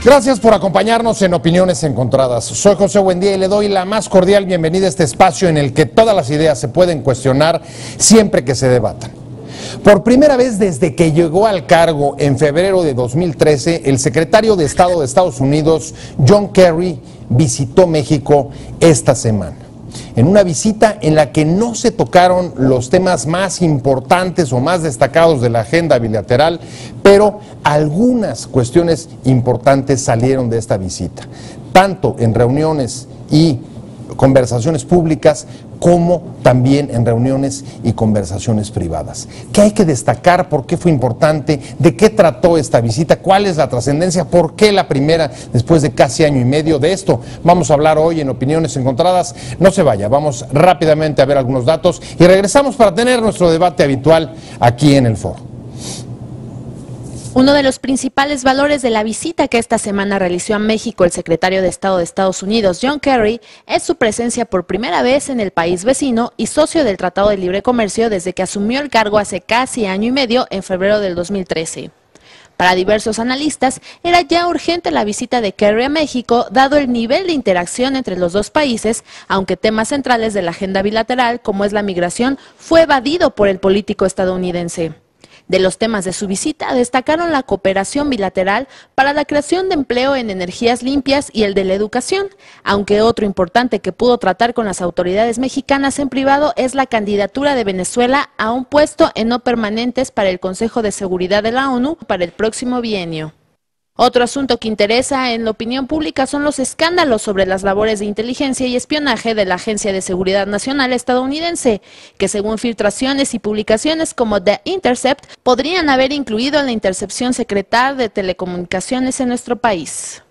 Gracias por acompañarnos en Opiniones Encontradas. Soy José Buendía y le doy la más cordial bienvenida a este espacio en el que todas las ideas se pueden cuestionar siempre que se debatan. Por primera vez desde que llegó al cargo en febrero de 2013, el secretario de Estado de Estados Unidos, John Kerry, visitó México esta semana. En una visita en la que no se tocaron los temas más importantes o más destacados de la agenda bilateral, pero algunas cuestiones importantes salieron de esta visita, tanto en reuniones y conversaciones públicas como también en reuniones y conversaciones privadas. ¿Qué hay que destacar? ¿Por qué fue importante? ¿De qué trató esta visita? ¿Cuál es la trascendencia? ¿Por qué la primera después de casi año y medio? De esto vamos a hablar hoy en Opiniones Encontradas. No se vaya, vamos rápidamente a ver algunos datos y regresamos para tener nuestro debate habitual aquí en el foro. Uno de los principales valores de la visita que esta semana realizó a México el secretario de Estado de Estados Unidos, John Kerry, es su presencia por primera vez en el país vecino y socio del Tratado de Libre Comercio desde que asumió el cargo hace casi año y medio en febrero del 2013. Para diversos analistas, era ya urgente la visita de Kerry a México, dado el nivel de interacción entre los dos países, aunque temas centrales de la agenda bilateral, como es la migración, fue evadido por el político estadounidense. De los temas de su visita destacaron la cooperación bilateral para la creación de empleo en energías limpias y el de la educación, aunque otro importante que pudo tratar con las autoridades mexicanas en privado es la candidatura de Venezuela a un puesto en no permanentes para el Consejo de Seguridad de la ONU para el próximo bienio. Otro asunto que interesa en la opinión pública son los escándalos sobre las labores de inteligencia y espionaje de la Agencia de Seguridad Nacional estadounidense, que según filtraciones y publicaciones como The Intercept, podrían haber incluido la intercepción secreta de telecomunicaciones en nuestro país.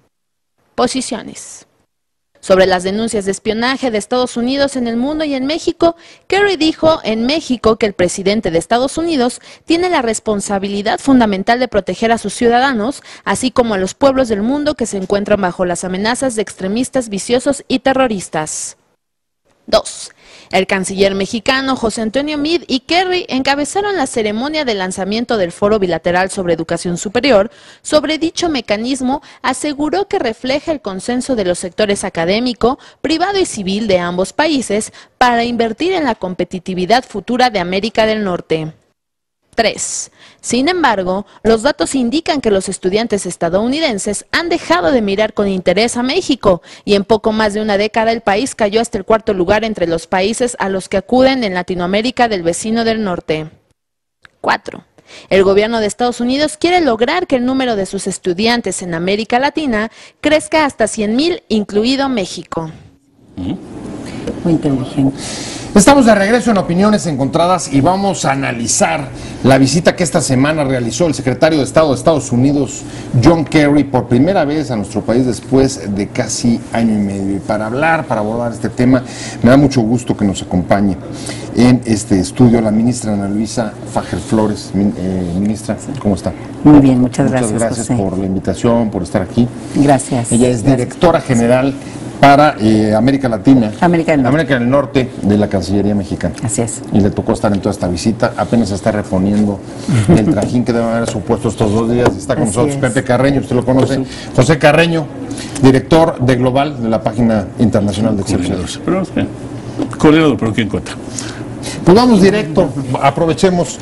Posiciones. Sobre las denuncias de espionaje de Estados Unidos en el mundo y en México, Kerry dijo en México que el presidente de Estados Unidos tiene la responsabilidad fundamental de proteger a sus ciudadanos, así como a los pueblos del mundo que se encuentran bajo las amenazas de extremistas viciosos y terroristas. 2. El canciller mexicano José Antonio Meade y Kerry encabezaron la ceremonia de lanzamiento del Foro Bilateral sobre Educación Superior. Sobre dicho mecanismo, aseguró que refleja el consenso de los sectores académico, privado y civil de ambos países para invertir en la competitividad futura de América del Norte. 3. Sin embargo, los datos indican que los estudiantes estadounidenses han dejado de mirar con interés a México y en poco más de una década el país cayó hasta el cuarto lugar entre los países a los que acuden en Latinoamérica del vecino del norte. 4. El gobierno de Estados Unidos quiere lograr que el número de sus estudiantes en América Latina crezca hasta 100,000, incluido México. Muy inteligente. Estamos de regreso en Opiniones Encontradas y vamos a analizar la visita que esta semana realizó el secretario de Estado de Estados Unidos, John Kerry, por primera vez a nuestro país después de casi año y medio. Y para abordar este tema, me da mucho gusto que nos acompañe en este estudio la ministra Ana Luisa Fajer Flores. Ministra, ¿cómo está? Muy bien, muchas gracias. Muchas gracias José, por la invitación, por estar aquí. Gracias. Ella es directora general para América Latina, América del Norte de la Cancillería Mexicana. Así es. Y le tocó estar en toda esta visita, apenas está reponiendo el trajín que debe haber supuesto estos 2 días. Está con nosotros Pepe Carreño, usted lo conoce. José Carreño, director de Global de la página internacional de excepciones. Coordinador, pero ¿quién cuenta? Pues vamos directo, aprovechemos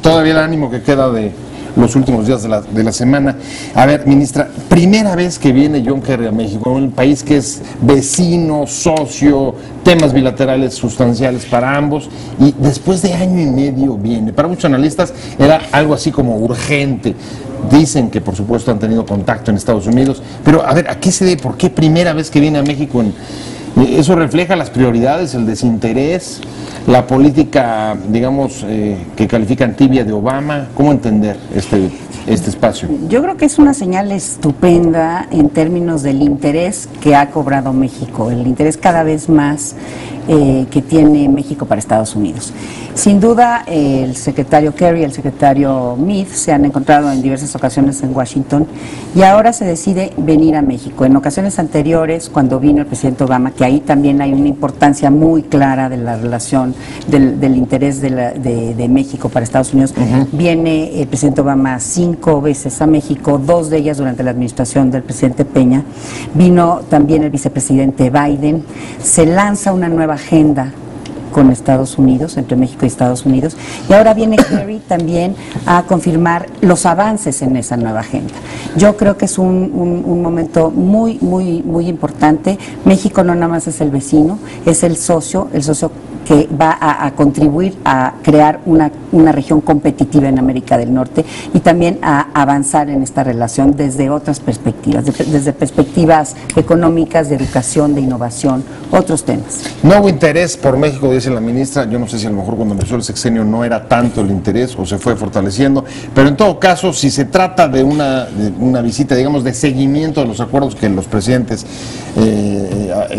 todavía el ánimo que queda de los últimos días de la semana. A ver, ministra, primera vez que viene John Kerry a México, un país que es vecino, socio, temas bilaterales sustanciales para ambos, y después de año y medio viene. Para muchos analistas era algo así como urgente. Dicen que por supuesto han tenido contacto en Estados Unidos, pero a ver, ¿a qué se debe? ¿Por qué primera vez que viene a México? ¿Eso refleja las prioridades, el desinterés, la política, digamos, que califican tibia de Obama? ¿Cómo entender este espacio? Yo creo que es una señal estupenda en términos del interés que ha cobrado México, el interés cada vez más que tiene México para Estados Unidos. Sin duda, el secretario Kerry y el secretario Meade se han encontrado en diversas ocasiones en Washington y ahora se decide venir a México. En ocasiones anteriores, cuando vino el presidente Obama, que ahí también hay una importancia muy clara de la relación, del interés de México para Estados Unidos, viene el presidente Obama 5 veces a México, 2 de ellas durante la administración del presidente Peña. Vino también el vicepresidente Biden. Se lanza una nueva agenda con Estados Unidos, entre México y Estados Unidos, y ahora viene Kerry también a confirmar los avances en esa nueva agenda. Yo creo que es un momento muy importante. México no nada más es el vecino, es el socio que va a contribuir a crear una región competitiva en América del Norte y también a avanzar en esta relación desde otras perspectivas, desde perspectivas económicas, de educación, de innovación, otros temas. No hubo interés por México, dice la ministra. Yo no sé si a lo mejor cuando empezó el sexenio no era tanto el interés o se fue fortaleciendo, pero en todo caso, si se trata de una visita, digamos, de seguimiento de los acuerdos que los presidentes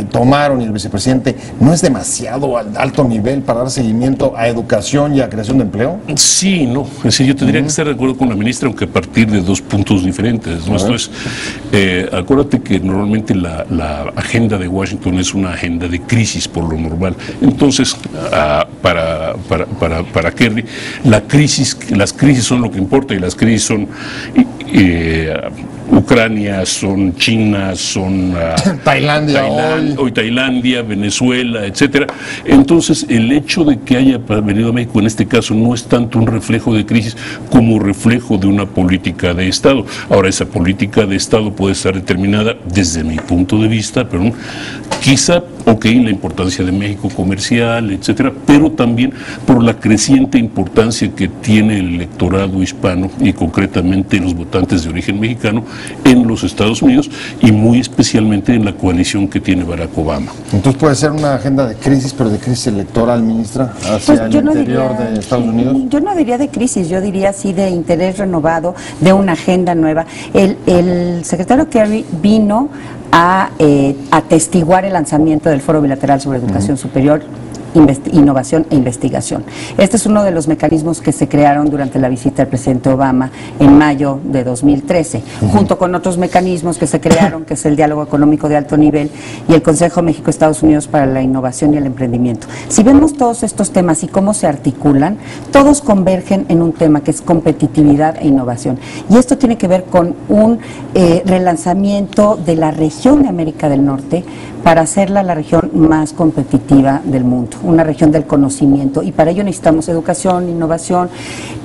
tomaron y el vicepresidente, ¿no es demasiado alto nivel para dar seguimiento a educación y a creación de empleo? Sí, no. Es decir, yo tendría que estar de acuerdo con la ministra, aunque a partir de 2 puntos diferentes, ¿no? Esto es, acuérdate que normalmente la agenda de Washington es una agenda de crisis por lo normal. Entonces, para Kerry, las crisis son lo que importa, y las crisis son Ucrania, son China, son Tailandia, Venezuela, etcétera. Entonces, el hecho de que haya venido a México en este caso no es tanto un reflejo de crisis como reflejo de una política de Estado. Ahora, esa política de Estado puede estar determinada desde mi punto de vista, pero quizá, la importancia de México comercial, etcétera, pero también por la creciente importancia que tiene el electorado hispano y concretamente los votantes de origen mexicano en los Estados Unidos y muy especialmente en la coalición que tiene Barack Obama. Entonces puede ser una agenda de crisis, pero de crisis electoral, ministra, hacia el interior de Estados Unidos. Yo no diría de crisis, yo diría sí de interés renovado, de una agenda nueva. El secretario Kerry vino a atestiguar el lanzamiento del Foro Bilateral sobre Educación Superior, Innovación e Investigación. Este es uno de los mecanismos que se crearon durante la visita del presidente Obama en mayo de 2013, junto con otros mecanismos que se crearon, que es el Diálogo Económico de Alto Nivel y el Consejo México-Estados Unidos para la Innovación y el Emprendimiento. Si vemos todos estos temas y cómo se articulan, todos convergen en un tema que es competitividad e innovación. Y esto tiene que ver con un relanzamiento de la región de América del Norte para hacerla la región más competitiva del mundo, una región del conocimiento, y para ello necesitamos educación, innovación,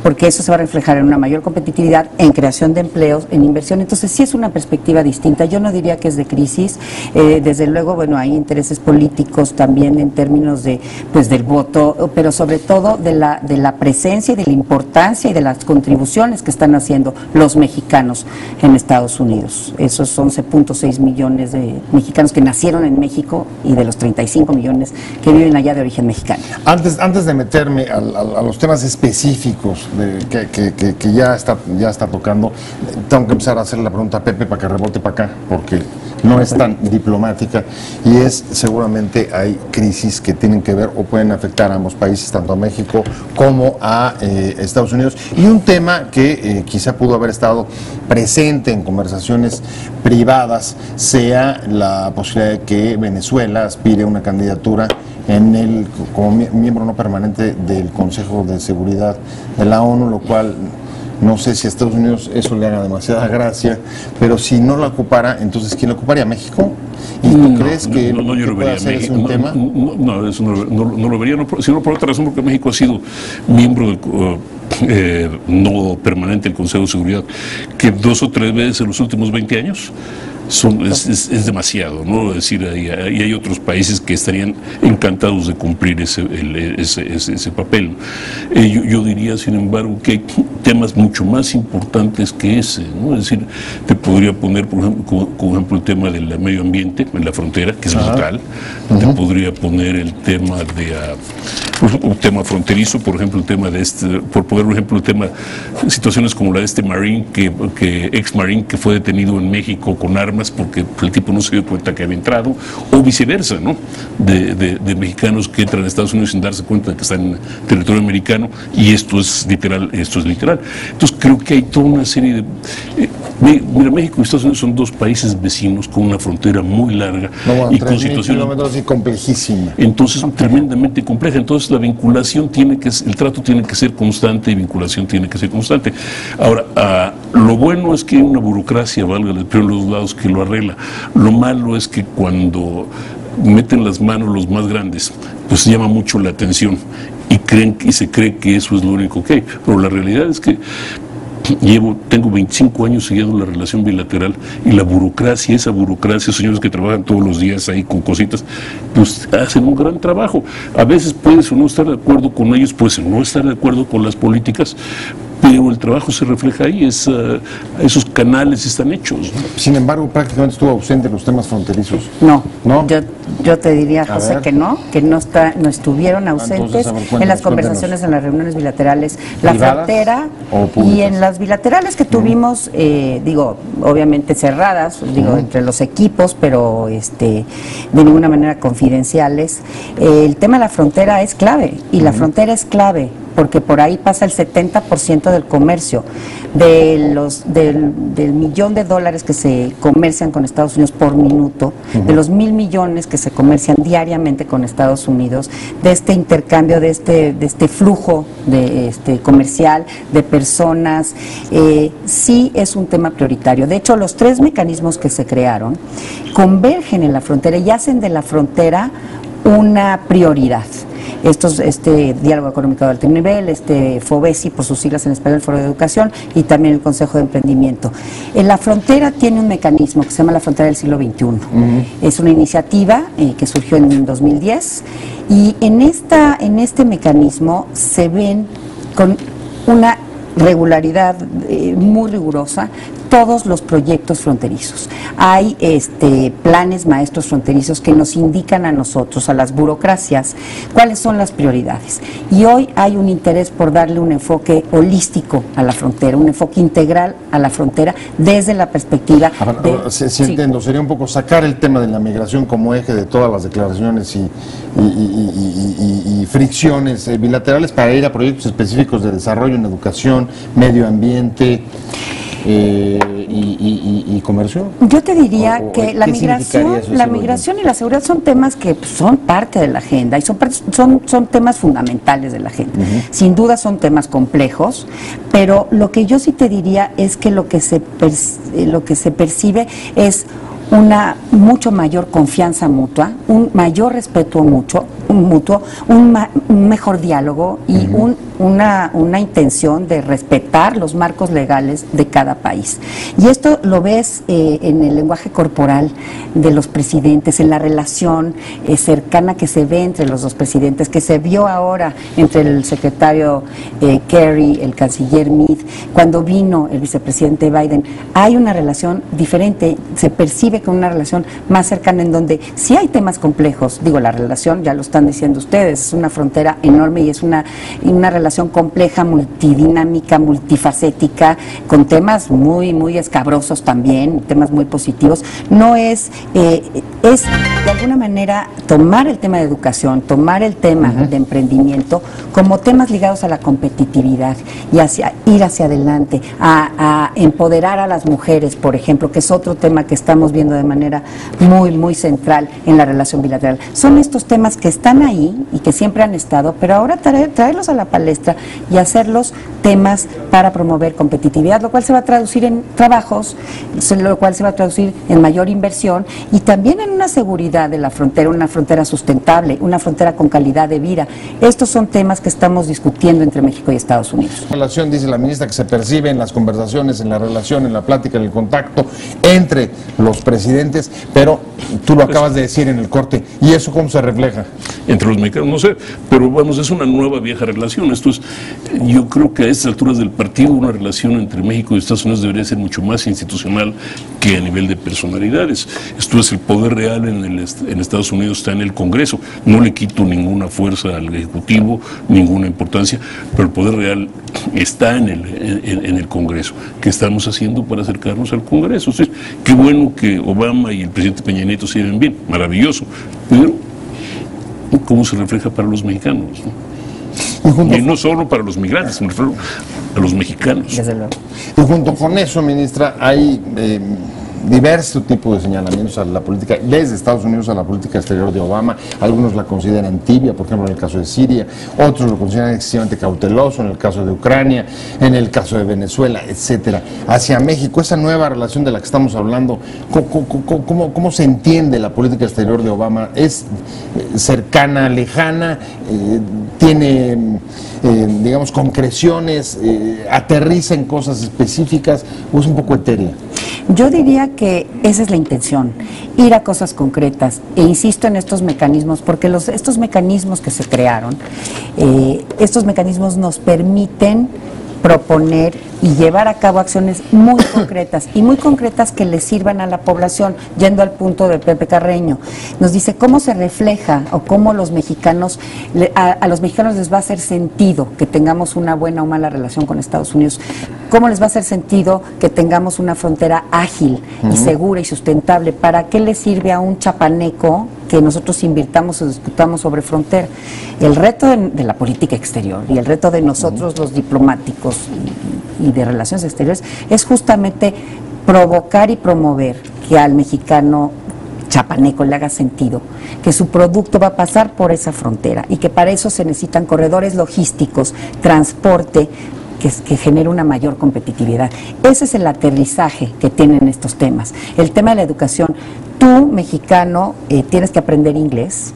porque eso se va a reflejar en una mayor competitividad, en creación de empleos, en inversión. Entonces sí es una perspectiva distinta. Yo no diría que es de crisis, desde luego, hay intereses políticos también en términos de, del voto, pero sobre todo de la presencia y de la importancia y de las contribuciones que están haciendo los mexicanos en Estados Unidos. Esos 11.6 millones de mexicanos que nacieron en México y de los 35 millones que viven allá de origen mexicano. Antes de meterme a los temas específicos que ya está tocando, tengo que empezar a hacerle la pregunta a Pepe para que rebote para acá, porque no es tan diplomática y es, seguramente hay crisis que tienen que ver o pueden afectar a ambos países, tanto a México como a Estados Unidos, y un tema que quizá pudo haber estado presente en conversaciones privadas sea la posibilidad de que Venezuela aspire a una candidatura como miembro no permanente del Consejo de Seguridad de la ONU, lo cual no sé si a Estados Unidos eso le haga demasiada gracia, pero si no la ocupara, entonces ¿quién la ocuparía? ¿México? ¿Y tú crees que yo lo vería hacer México, un tema? No, eso no lo vería, sino por otra razón, porque México ha sido miembro del no permanente del Consejo de Seguridad, que 2 o 3 veces en los últimos 20 años. Es demasiado, ¿no? Es decir, y hay otros países que estarían encantados de cumplir ese papel. Yo diría, sin embargo, que hay temas mucho más importantes que ese, ¿no? Es decir, te podría poner, por ejemplo, el tema del medio ambiente en la frontera, que es brutal. Te podría poner el tema un tema fronterizo, por ejemplo, el tema de por poner un ejemplo, el tema, situaciones como la de este Marine, ex Marine que fue detenido en México con armas porque el tipo no se dio cuenta que había entrado, o viceversa, ¿no? De mexicanos que entran a Estados Unidos sin darse cuenta de que están en territorio americano, y esto es literal. Entonces creo que hay toda una serie de... mira, México y Estados Unidos son dos países vecinos con una frontera muy larga y con situaciones y complejísima. Entonces, tremendamente compleja. Entonces, la vinculación el trato tiene que ser constante y vinculación tiene que ser constante. Ahora, lo bueno es que hay una burocracia, valga el peor de los lados, que lo arregla. Lo malo es que cuando meten las manos los más grandes, pues llama mucho la atención y se cree que eso es lo único que hay. Pero la realidad es que tengo 25 años siguiendo la relación bilateral, y la burocracia, señores que trabajan todos los días ahí con cositas, pues hacen un gran trabajo. A veces puedes o no estar de acuerdo con ellos, puedes no estar de acuerdo con las políticas, pero el trabajo se refleja ahí, esos canales están hechos, ¿no? Sin embargo, prácticamente estuvo ausente en los temas fronterizos. No, ¿no? Yo te diría, José, que no estuvieron ausentes. Entonces, en las conversaciones, en las reuniones bilaterales, la frontera o y en las bilaterales que tuvimos, obviamente cerradas, entre los equipos, pero de ninguna manera confidenciales. El tema de la frontera es clave, y la frontera es clave porque por ahí pasa el 70% del comercio, del millón de dólares que se comercian con Estados Unidos por minuto, de los 1,000 millones que se comercian diariamente con Estados Unidos, de este intercambio, de este flujo comercial de personas, sí es un tema prioritario. De hecho, los 3 mecanismos que se crearon convergen en la frontera y hacen de la frontera una prioridad. Este diálogo económico de alto nivel, FOBESI, por sus siglas en español, Foro de Educación, y también el Consejo de Emprendimiento. La frontera tiene un mecanismo que se llama la Frontera del Siglo XXI. Es una iniciativa que surgió en 2010, y en este mecanismo se ven con una regularidad muy rigurosa todos los proyectos fronterizos. Hay planes maestros fronterizos que nos indican a nosotros, a las burocracias, cuáles son las prioridades. Y hoy hay un interés por darle un enfoque holístico a la frontera, un enfoque integral a la frontera desde la perspectiva de... Sí, entiendo, sería un poco sacar el tema de la migración como eje de todas las declaraciones y fricciones bilaterales para ir a proyectos específicos de desarrollo en educación, medio ambiente y comercio. Yo te diría que la migración y la seguridad son temas que son parte de la agenda y son temas fundamentales de la agenda. Sin duda son temas complejos, pero lo que yo sí te diría es que lo que se percibe es una mucho mayor confianza mutua, un mayor respeto mutuo, un mejor diálogo y una intención de respetar los marcos legales de cada país. Y esto lo ves en el lenguaje corporal de los presidentes, en la relación cercana que se ve entre los dos presidentes, que se vio ahora entre el secretario Kerry, el canciller Meade, cuando vino el vicepresidente Biden. Hay una relación diferente, se percibe con una relación más cercana, en donde sí hay temas complejos. La relación, ya lo están diciendo ustedes, es una frontera enorme y es una relación compleja, multidinámica, multifacética, con temas muy, muy escabrosos también, temas muy positivos. No es de alguna manera tomar el tema de educación, tomar el tema de emprendimiento como temas ligados a la competitividad y ir hacia adelante, a empoderar a las mujeres, por ejemplo, que es otro tema que estamos viendo de manera muy, muy central en la relación bilateral. Son estos temas que están ahí y que siempre han estado, pero ahora traerlos a la palestra y hacerlos temas para promover competitividad, lo cual se va a traducir en trabajos, lo cual se va a traducir en mayor inversión y también en una seguridad de la frontera, una frontera sustentable, una frontera con calidad de vida. Estos son temas que estamos discutiendo entre México y Estados Unidos. La relación, dice la ministra, que se percibe en las conversaciones, en la relación, en la plática, en el contacto entre los presidentes, pero tú lo acabas de decir en el corte, ¿y eso cómo se refleja? Entre los mexicanos, no sé, pero vamos, es una nueva vieja relación. Esto es, yo creo que a estas alturas del partido una relación entre México y Estados Unidos debería ser mucho más institucional que a nivel de personalidades. Esto es el poder real en Estados Unidos está en el Congreso. No le quito ninguna fuerza al Ejecutivo, ninguna importancia, pero el poder real está en el Congreso. ¿Qué estamos haciendo para acercarnos al Congreso? O sea, qué bueno que Obama y el presidente Peña Nieto se lleven bien, maravilloso, pero ¿cómo se refleja para los mexicanos? Y no solo para los migrantes, me refiero a los mexicanos. Desde luego. Y junto con eso, ministra, hay diversos tipos de señalamientos a la política, desde Estados Unidos a la política exterior de Obama. Algunos la consideran tibia, por ejemplo en el caso de Siria, otros lo consideran excesivamente cauteloso en el caso de Ucrania, en el caso de Venezuela, etcétera. Hacia México, esa nueva relación de la que estamos hablando, ¿cómo se entiende la política exterior de Obama? ¿Es cercana, lejana? ¿Tiene, digamos, concreciones? ¿Aterriza en cosas específicas? ¿O es un poco etérea? Yo diría que esa es la intención, ir a cosas concretas, e insisto en estos mecanismos, porque estos mecanismos que se crearon, estos mecanismos nos permiten proponer y llevar a cabo acciones muy concretas que le sirvan a la población, yendo al punto de Pepe Carreño. Nos dice cómo se refleja o cómo los mexicanos, a los mexicanos les va a hacer sentido que tengamos una buena o mala relación con Estados Unidos, cómo les va a hacer sentido que tengamos una frontera ágil y segura y sustentable. ¿Para qué le sirve a un chapaneco que nosotros invirtamos o discutamos sobre frontera? El reto de la política exterior y el reto de nosotros los diplomáticos y de relaciones exteriores es justamente provocar y promover que al mexicano chapaneco le haga sentido que su producto va a pasar por esa frontera y que para eso se necesitan corredores logísticos, transporte que genere una mayor competitividad. Ese es el aterrizaje que tienen estos temas. El tema de la educación, tú, mexicano, tienes que aprender inglés,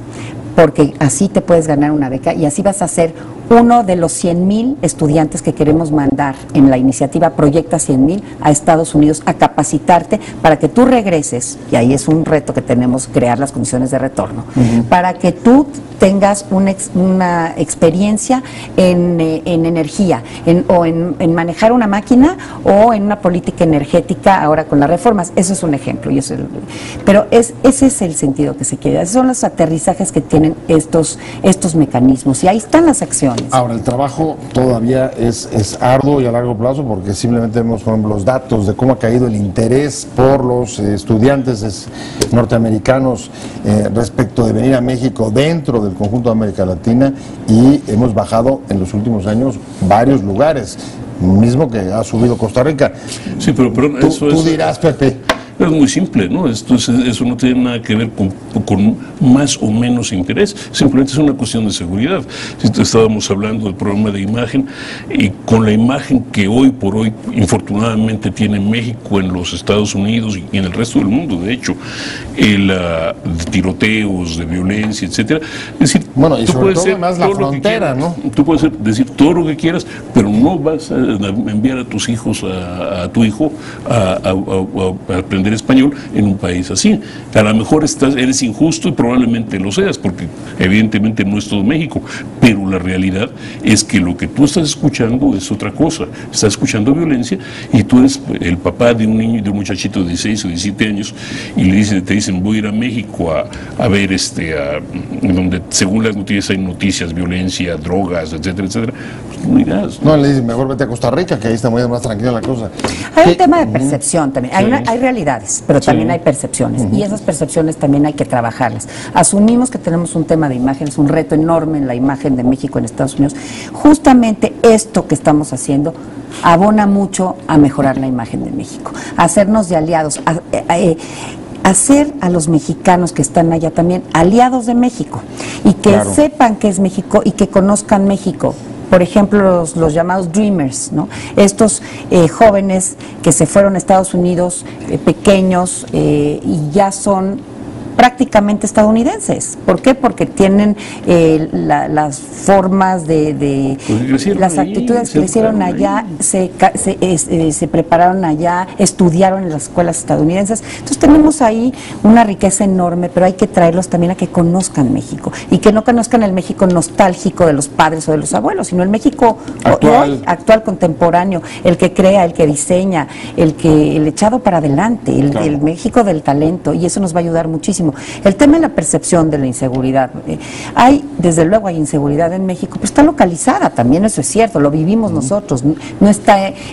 porque así te puedes ganar una beca y así vas a ser uno de los 100,000 estudiantes que queremos mandar en la iniciativa Proyecta 100,000 a Estados Unidos a capacitarte para que tú regreses, y ahí es un reto que tenemos, crear las condiciones de retorno, para que tú tengas una experiencia en energía, o en manejar una máquina o en una política energética ahora con las reformas. Eso es un ejemplo. Pero ese es el sentido que se quiere. Esos son los aterrizajes que tienen estos mecanismos y ahí están las acciones. Ahora, el trabajo todavía es arduo y a largo plazo, porque simplemente vemos, por ejemplo, los datos de cómo ha caído el interés por los estudiantes norteamericanos respecto de venir a México dentro del conjunto de América Latina, y hemos bajado en los últimos años varios lugares, mismo que ha subido Costa Rica. Sí, pero tú dirás, Pepe. Es muy simple, ¿no? Eso no tiene nada que ver con más o menos interés, simplemente es una cuestión de seguridad. Estábamos hablando del problema de imagen, y con la imagen que hoy por hoy, infortunadamente, tiene México en los Estados Unidos y en el resto del mundo, de hecho, de tiroteos, de violencia, etcétera. Es decir, bueno, y sobre todo más la frontera, ¿no? Tú puedes decir todo lo que quieras, pero no vas a enviar a tus hijos, a tu hijo, a aprender español en un país así. A lo mejor eres injusto y probablemente lo seas, porque evidentemente no es todo México, pero la realidad es que lo que tú estás escuchando es otra cosa. Estás escuchando violencia y tú eres el papá de un niño, de un muchachito de 16 o 17 años, y te dicen voy a ir a México a ver donde según las noticias hay noticias, violencia, drogas, etcétera, etcétera. Pues no irás. No, le dicen mejor vete a Costa Rica, que ahí está muy más tranquila la cosa. Hay un tema de percepción también. Hay realidades, pero también hay percepciones, y esas percepciones también hay que trabajarlas. Asumimos que tenemos un tema de imagen, es un reto enorme en la imagen de México en Estados Unidos. Justamente esto que estamos haciendo abona mucho a mejorar la imagen de México, a hacernos de aliados, hacer a los mexicanos que están allá también aliados de México, y que sepan que es México y que conozcan México. Por ejemplo, los llamados Dreamers, ¿no? Estos jóvenes que se fueron a Estados Unidos, pequeños, y ya son prácticamente estadounidenses. ¿Por qué? Porque tienen las formas las actitudes que crecieron allá, se prepararon allá, estudiaron en las escuelas estadounidenses. Entonces tenemos ahí una riqueza enorme, pero hay que traerlos también a que conozcan México, y que no conozcan el México nostálgico de los padres o de los abuelos, sino el México actual, contemporáneo, el que crea, el que diseña, el echado para adelante, el México del talento, y eso nos va a ayudar muchísimo. muchísimo. El tema de la percepción de la inseguridad. Desde luego hay inseguridad en México, pero está localizada también, eso es cierto, lo vivimos nosotros.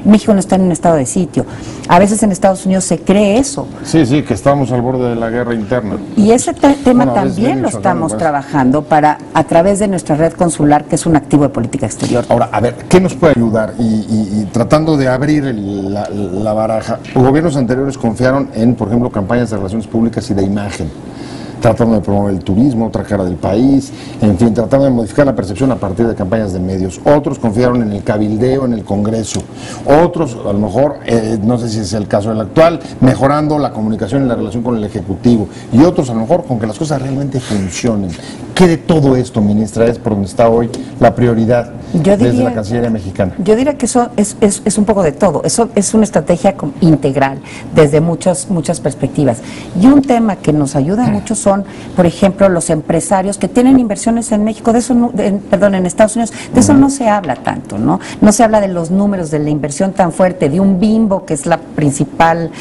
México no está en un estado de sitio. A veces en Estados Unidos se cree eso. Sí, que estamos al borde de la guerra interna. Y ese tema también lo estamos trabajando a través de nuestra red consular, que es un activo de política exterior. Ahora, a ver, ¿qué nos puede ayudar? Y tratando de abrir la baraja, los gobiernos anteriores confiaron en, por ejemplo, campañas de relaciones públicas y de imagen, tratando de promover el turismo, otra cara del país, en fin, tratando de modificar la percepción a partir de campañas de medios. Otros confiaron en el cabildeo, en el Congreso. Otros, a lo mejor, no sé si es el caso del actual, mejorando la comunicación y la relación con el Ejecutivo. Y otros, a lo mejor, con que las cosas realmente funcionen. ¿Qué de todo esto, ministra, es por donde está hoy la prioridad desde la Cancillería mexicana? Yo diría que eso es un poco de todo. Eso es una estrategia integral desde muchas perspectivas. Y un tema que nos ayuda mucho son, por ejemplo, los empresarios que tienen inversiones en México, en Estados Unidos. De eso no se habla tanto, ¿no? No se habla de los números, de la inversión tan fuerte, de un Bimbo, que es la principal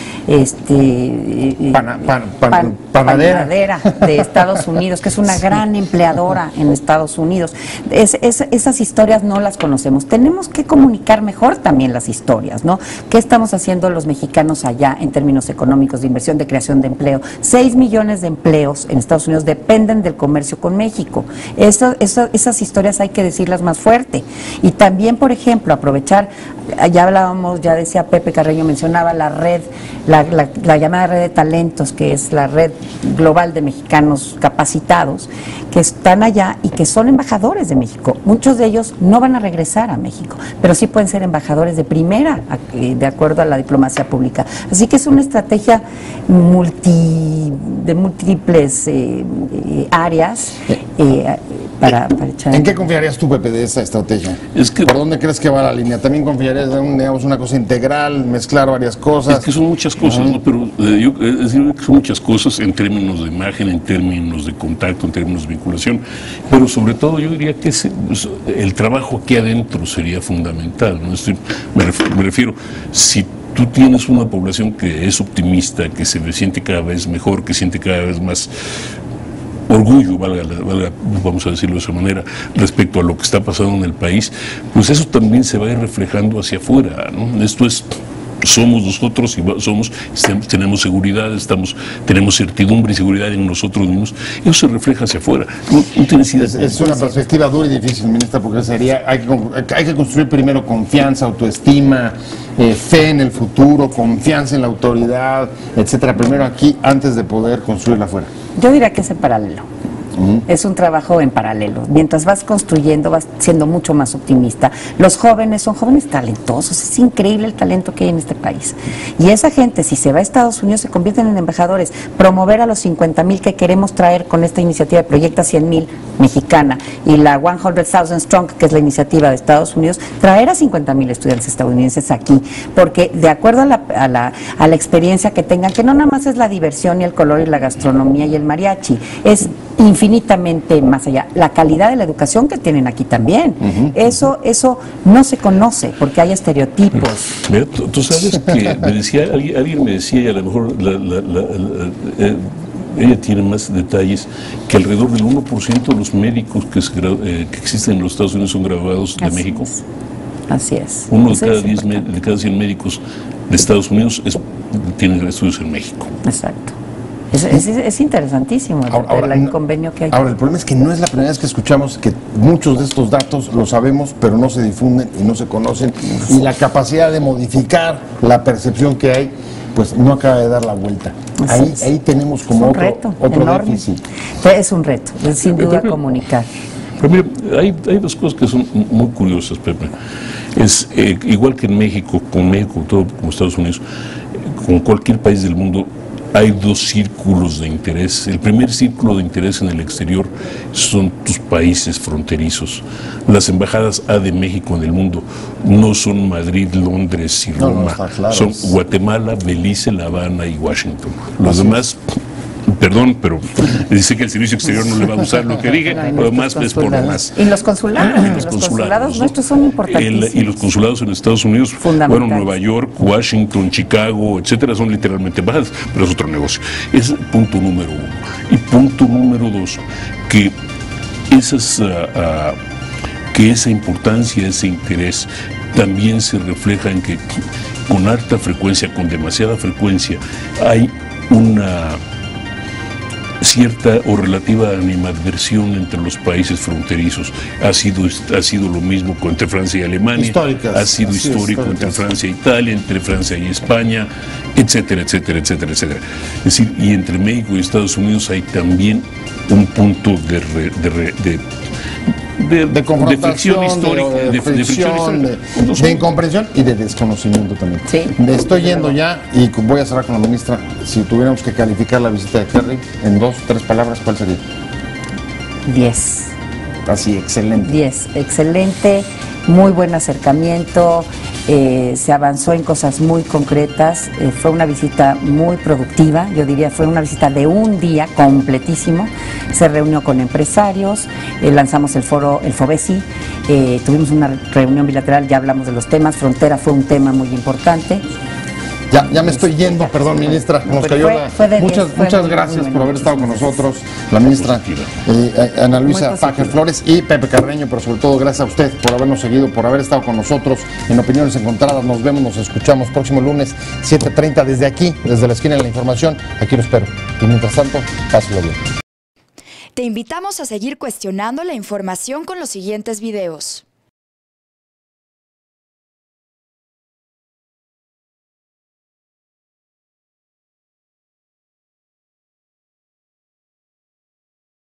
panadera de Estados Unidos, que es una gran empleadora en Estados Unidos. Esas historias no las conocemos. Tenemos que comunicar mejor también las historias, ¿no? ¿Qué estamos haciendo los mexicanos allá en términos económicos, de inversión, de creación de empleo? 6 millones de empleos en Estados Unidos dependen del comercio con México. Esas historias hay que decirlas más fuerte. Y también, por ejemplo, aprovechar, ya decía Pepe Carreño, mencionaba la red, la llamada red de talentos, que es la red global de mexicanos capacitados, que están allá y que son embajadores de México. Muchos de ellos no van a regresar a México, pero sí pueden ser embajadores de primera, de acuerdo a la diplomacia pública. Así que es una estrategia de múltiples áreas para echar. ¿En qué confiarías tú, Pepe, de esa estrategia? ¿Por dónde crees que va la línea? ¿También confiarías de una cosa integral, mezclar varias cosas? Es que son muchas cosas, ¿no? Pero yo decir que son muchas cosas en términos de imagen, en términos de contacto, en términos de vinculación, pero sobre todo yo diría que el trabajo aquí adentro sería fundamental, ¿no? Me refiero, si tú tienes una población que es optimista, que se siente cada vez mejor, que siente cada vez más orgullo, vamos a decirlo de esa manera, respecto a lo que está pasando en el país, pues eso también se va a ir reflejando hacia afuera, ¿no? Esto es, somos nosotros y tenemos seguridad, tenemos certidumbre y seguridad en nosotros mismos, eso se refleja hacia afuera. No tienes idea. Es una perspectiva dura y difícil, ministra, porque hay que construir primero confianza, autoestima, fe en el futuro, confianza en la autoridad, etcétera, primero aquí, antes de poder construirla afuera. Yo diría que es en paralelo. Es un trabajo en paralelo. Mientras vas construyendo, vas siendo mucho más optimista. Los jóvenes son jóvenes talentosos. Es increíble el talento que hay en este país. Y esa gente, si se va a Estados Unidos, se convierten en embajadores. Promover a los 50,000 que queremos traer con esta iniciativa de Proyecta 100,000 mexicana y la 100,000 Strong, que es la iniciativa de Estados Unidos, traer a 50,000 estudiantes estadounidenses aquí. Porque de acuerdo a la experiencia que tengan, que no nada más es la diversión y el color y la gastronomía y el mariachi, es infinitamente más allá. La calidad de la educación que tienen aquí también. Eso no se conoce porque hay estereotipos. Mira, tú sabes que alguien me decía, y a lo mejor ella tiene más detalles, que alrededor del 1% de los médicos que existen en los Estados Unidos son graduados de México. Así es. Uno de cada 100 médicos de Estados Unidos tiene estudios en México. Exacto. Es interesantísimo el convenio que hay. Ahora, el problema es que no es la primera vez que escuchamos que muchos de estos datos los sabemos, pero no se difunden y no se conocen, y la capacidad de modificar la percepción que hay, pues no acaba de dar la vuelta. Ahí tenemos como otro déficit. Es un reto, sin duda comunicar. Pero mira, hay dos cosas que son muy curiosas, Pepe. Es igual que en México, todo como Estados Unidos, con cualquier país del mundo, hay dos círculos de interés. El primer círculo de interés en el exterior son tus países fronterizos. Las embajadas de México en el mundo no son Madrid, Londres y Roma. Son Guatemala, Belice, La Habana y Washington. Los demás perdón, pero dice que el servicio exterior no le va a usar lo que dije, No, y lo demás nuestros es por consulados. demás. Y los consulados, los consulados ¿no? nuestros son importantísimos. Y los consulados en Estados Unidos, Fundamentales. bueno, Nueva York, Washington, Chicago, etcétera, son literalmente embajadas, pero es otro negocio. Es punto número uno. Y punto número dos, que que esa importancia, ese interés, también se refleja en que con harta frecuencia, con demasiada frecuencia, hay una cierta o relativa animadversión entre los países fronterizos. Ha sido lo mismo entre Francia y Alemania, Históricas, ha sido histórico entre Francia e Italia, entre Francia y España, etcétera, etcétera, etcétera, etcétera. Es decir, y entre México y Estados Unidos hay también un punto de confrontación, fricción histórica, de incomprensión y de desconocimiento también. Sí. Me estoy yendo ya y voy a cerrar con la ministra. Si tuviéramos que calificar la visita de Kerry en 2 o 3 palabras, ¿cuál sería? 10. Así, excelente. 10, excelente, muy buen acercamiento, se avanzó en cosas muy concretas, fue una visita muy productiva, yo diría fue una visita de un día completísimo, se reunió con empresarios, lanzamos el FOBESI, tuvimos una reunión bilateral, ya hablamos de los temas, frontera fue un tema muy importante. Ya me estoy yendo, perdón, ministra. Nos cayó muchas gracias por haber estado con nosotros, la ministra Ana Luisa Fajer Flores y Pepe Carreño, pero sobre todo gracias a usted por habernos seguido, por haber estado con nosotros en Opiniones Encontradas. Nos vemos, nos escuchamos próximo lunes, 7:30, desde aquí, desde la esquina de la información. Aquí lo espero. Y mientras tanto, páselo bien. Te invitamos a seguir cuestionando la información con los siguientes videos.